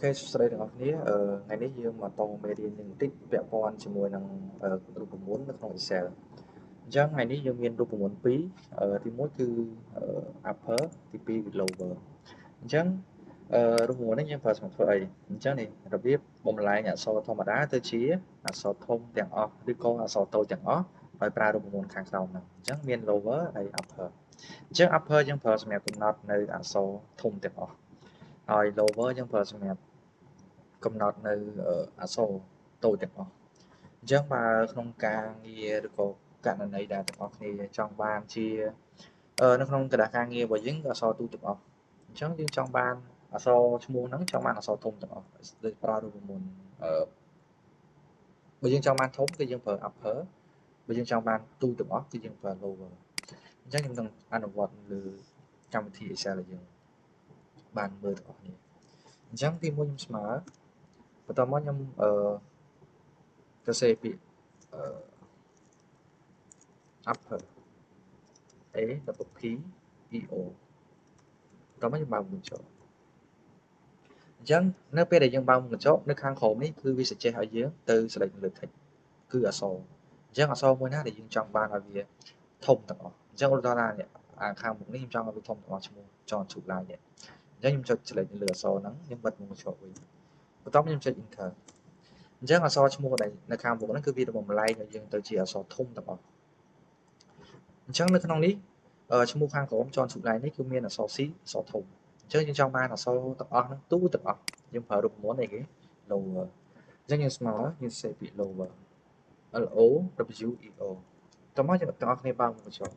Ok, sau đâyទាំងអស់គ្នាថ្ងៃនេះយើងមកតមេរៀននឹងបន្តិចពាក់ព័ន្ធជាមួយនឹងរូបមន្តនៅក្នុង Excel អញ្ចឹងថ្ងៃនេះយើងមានរូបមន្តពីរទី1គឺ upper ទី2គឺ lower អញ្ចឹងរូបមន្តនេះយើងប្រើសម្រាប់ធ្វើអីអញ្ចឹងនេះរបៀបបំលែងអក្សរធម្មតាទៅជាអក្សរធំទាំងអស់ឬក៏អក្សរតូចទាំងអស់ដោយប្រើរូបមន្តខាងក្រោមហ្នឹងអញ្ចឹងមាន lower ហើយ upper អញ្ចឹង upper យើងប្រើសម្រាប់កំណត់នៅអក្សរធំទាំងអស់ហើយ lower យើងប្រើសម្រាប់កំណត់នៅអក្សរតូចទាំងអស់អញ្ចឹងបើក្នុងការងារឬក៏ករណីដែលទាំងអស់គ្នាចង់បានជានៅក្នុងក្រដាសការងាររបស់យើងអក្សរទូទាំងអស់អញ្ចឹងយើងចង់បានអក្សរឈ្មោះហ្នឹងចង់បានអក្សរធំទាំងអស់ដូចប្រើរូបមន្តបើយើងចង់បានធំគឺយើងប្រើ upper បើយើងចង់បានទូទាំងអស់គឺយើងប្រើ lower អញ្ចឹងខ្ញុំនឹងអនុវត្តលើកម្មវិធី Excel ដែលយើងបានមើលទាំងអស់គ្នាអញ្ចឹងទី1ខ្ញុំស្មើបន្តមកខ្ញុំសរសេរពាក្យupper A double P E O តោះមកយើងបើកមុខចុះអញ្ចឹងនៅពេលដែលយើងបើកមុខកញ្ចក់នៅខាងក្រោមនេះគឺវា suggest ឲ្យយើងទៅ select លើ text គឺអក្សរអញ្ចឹងអក្សរមួយណាដែលយើងចង់បានឲ្យវាធំទាំងអស់អញ្ចឹងឧទាហរណ៍ថាខាងមុខនេះខ្ញុំចង់ឲ្យវាធំទាំងអស់ឈ្មោះ John Chu Lai នេះអញ្ចឹងខ្ញុំចុច select លើអក្សរហ្នឹងខ្ញុំបិទមុខកញ្ចក់វិញបន្ទាប់ខ្ញុំចុច enter អញ្ចឹងអក្សរឈ្មោះដែលនៅខាងមុខហ្នឹងគឺវាបំលែងឲ្យយើងទៅជាអក្សរធំទាំងអស់អញ្ចឹងនៅក្នុងនេះឈ្មោះខាងក្រោម John Chu Lai នេះគឺមានអក្សរ C អក្សរធំអញ្ចឹងយើងចង់បានអក្សរទាំងអស់ហ្នឹងទូទាំងអស់យើងប្រើរូបមន្តអីគេ lower អញ្ចឹងយើងស្មើយើងសេពាក្យ lower L O W E O តោះមកយើងទាំងអស់គ្នាបើកមុខកញ្ចក់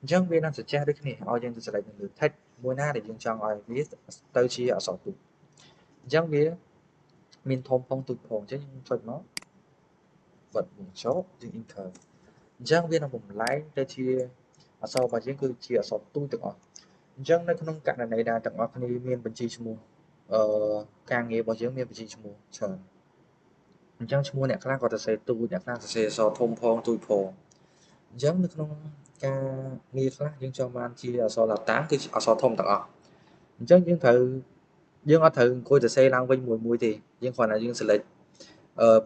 អញ្ចឹងវានឹង suggest ដូចគ្នាឲ្យយើងទៅ select លើ text មួយណាដែលយើងចង់ឲ្យវាទៅជាអក្សរទូអញ្ចឹងវាមានធំផងទូចផងអញ្ចឹងយើងចុចមកបិទមុខកញ្ចក់យើង enter អញ្ចឹងវានឹងបំលែងទៅជាអក្សររបស់យើងគឺជាអក្សរទូទាំងអស់អញ្ចឹងនៅក្នុងករណីដែលទាំងអស់គ្នាមានបញ្ជីឈ្មោះការងាររបស់យើងមានបញ្ជីឈ្មោះច្រើនអញ្ចឹងឈ្មោះអ្នកខ្លះគាត់សរសេរទូចអ្នកខ្លះសរសេរអក្សរធំផងទូចផងអញ្ចឹងនៅក្នុងការងារខ្លះយើងចង់បានជាអក្សរឡាតាគឺអក្សរធំទាំងអស់អញ្ចឹងយើងអត់ត្រូវអង្គុយសរសេរឡើងវិញមួយទេយើងគ្រាន់តែយើង select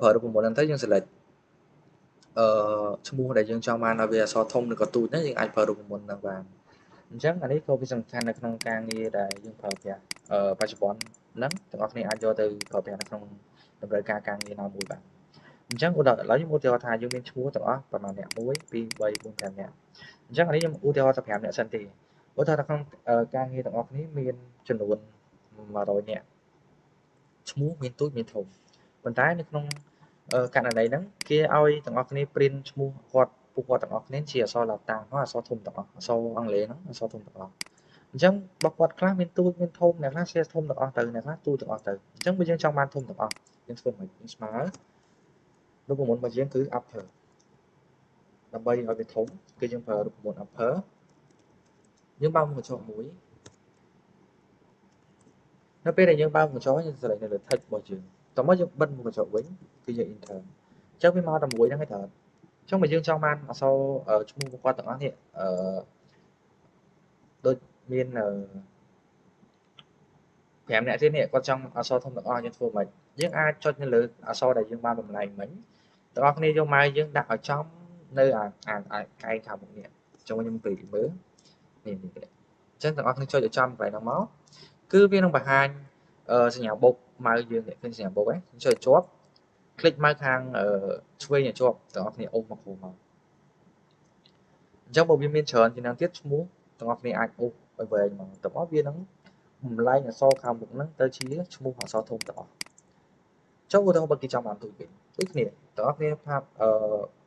ប្រើរូបមន្តហ្នឹងទៅយើង select ឈ្មោះដែលយើងចង់បានឲ្យវាអក្សរធំឬក៏ទូចហ្នឹងយើងអាចប្រើរូបមន្តហ្នឹងបានអញ្ចឹងអានេះក៏វាសំខាន់នៅក្នុងការងារដែលយើងប្រើប្រាស់បច្ចុប្បន្នហ្នឹងទាំងអស់គ្នាអាចយកទៅប្រើប្រាស់នៅក្នុងតម្រូវការការងារណាមួយបានអញ្ចឹងឧទាហរណ៍ឥឡូវខ្ញុំឧទាហរណ៍ថាយើងមានឈ្មោះទាំងអស់ប្រហែលអ្នក1 2 3 4 5នាក់អញ្ចឹងអានេះខ្ញុំឧទាហរណ៍តែ5នាក់សិនទេឧទាហរណ៍ថាក្នុងការងារទាំងអស់គ្នាមានចំនួន100នាក់ឈ្មោះមានទូចមានធំប៉ុន្តែនៅក្នុងករណីហ្នឹងគេឲ្យទាំងអស់គ្នា print ឈ្មោះពួកគាត់ទាំងអស់គ្នាជាអក្សរឡាតាំងហើយអក្សរធំទាំងអស់អក្សរអង់គ្លេសហ្នឹងអក្សរធំទាំងអស់អញ្ចឹងបើគាត់ខ្លះមានទូចមានធំអ្នកខ្លះ share ធំទាំងអស់ទៅអ្នកខ្លះទូចទាំងអស់ទៅអញ្ចឹងបើយើងចង់បានធំទាំងអស់យើងធ្វើមិនយើងស្មើរូបមន្តរបស់យើងគឺ upper ដើម្បីឲ្យវាធំគឺយើងប្រើរូបមន្ត upper យើងបើកមុខកញ្ចក់មួយនៅពេលដែលយើងបើកមុខកញ្ចក់យើង select នៅលើ text របស់យើងតោះមកយើងបិទមុខកញ្ចក់វិញគឺយើង enter អញ្ចឹងវាមកតែមួយហ្នឹងឯងតើអញ្ចឹងបើយើងចង់បានអក្សរឈ្មោះរបស់គាត់ទាំងអស់នេះដូចមាន5នាក់ទៀតនេះគាត់ចង់អក្សរធំទាំងអស់យើងធ្វើមិនយើងអាចចុចនៅលើអក្សរដែលយើងបានបំលែងមិញទាំងអស់គ្នាយកម៉ៅយើងដាក់ឲ្យចំនៅអាកែងខាងមុខនេះចុះខ្ញុំព្រីមើលនេះអញ្ចឹងទាំងអស់គ្នាចុចឲ្យចំកន្លែងហ្នឹងមកគឺវានឹងបង្ហាញសញ្ញាបុកម៉ៅយើងនេះឃើញសញ្ញាបុកហ្នឹងចុចជាប់คลิกម៉ៅខាងឆ្វេងឲ្យជាប់ទាំងអស់គ្នាអូសមកគ្រូមកអញ្ចឹងបើវាមានច្រើនជាងហ្នឹងទៀតឈ្មោះទាំងអស់គ្នាអាចអូសឲ្យវែងមកទាំងអស់វានឹងបំលែងអក្សរខាងមុខហ្នឹងទៅជាឈ្មោះអក្សរធំទាំងអស់ចុះឧទាហរណ៍បើគេចង់បានទូចវិញដូចគ្នាទាំងអស់គ្នាផាប់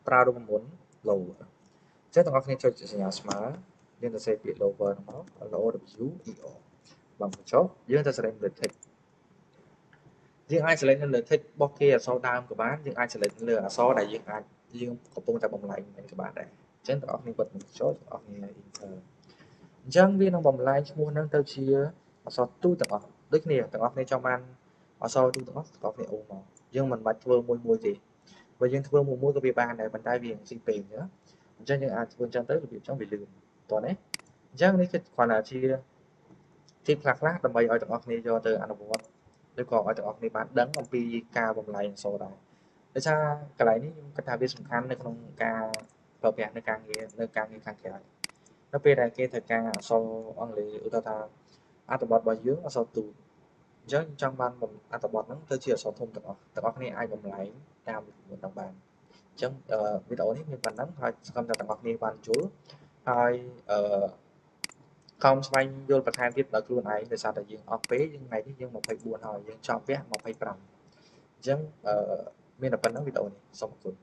ប្រើរូបមន្ត lower អញ្ចឹងទាំងអស់គ្នាចុចសញ្ញាស្មើយើងទៅសេពាក្យ lower ហ្នឹងមក L O W E O បងចុះយើងទៅ select លើ text យើងអាច select នៅលើ text របស់គេអក្សរដើមក៏បានយើងអាច select លើអក្សរដែលយើងកំពុងតែបំលែងមិនក៏បានដែរអញ្ចឹងទាំងអស់គ្នាបិទមុខកញ្ចក់ទាំងអស់គ្នា enter អញ្ចឹងវានឹងបំលែងឈ្មោះហ្នឹងទៅជាអក្សរទូទាំងអស់ដូចគ្នាទាំងអស់គ្នាចង់បានអក្សរទូទាំងអស់ទាំងអស់គ្នាអូសមកយើងមិនបាច់ធ្វើមួយទេបើយើងធ្វើមួយក៏វាបានដែរប៉ុន្តែវាស៊ីពេលអញ្ចឹងយើងអាចធ្វើអញ្ចឹងទៅរបៀបចឹងវាលឿនតោះណាអញ្ចឹងនេះគឺគ្រាន់តែជាទីខ្លះដើម្បីឲ្យទាំងអស់គ្នាយកទៅអនុវត្ត ឬក៏ឲ្យទាំងអស់គ្នាបានដឹងអំពីការបំលែងអក្សរដែរដោយសារកន្លែងនេះខ្ញុំគិតថាវាសំខាន់នៅក្នុងការប្រើប្រាស់នៅការងារខាងក្រៅនៅពេលដែលគេត្រូវការអក្សរអង់គ្លេសឧទាហរណ៍ថាអត្ថបទរបស់យើងអក្សរទូតអញ្ចឹងចង់បានអត្ថបទហ្នឹងទៅជាអក្សរធំទាំងអស់គ្នាអាចបំលែងតាមមួយទាំងបានអញ្ចឹងវីដេអូនេះមានប៉ុណ្ណឹងហើយសង្ឃឹមថាទាំងអស់គ្នាបានយល់ហើយខំស្វែងយល់បន្ថែមទៀតដល់ខ្លួនឯងដោយសារតែយើងអស់ពេលយើងថ្ងៃនេះយើង24ហើយយើងចប់វគ្គ25អញ្ចឹងមានតែប៉ុណ្ណឹងវីដេអូនេះសូមអរគុណ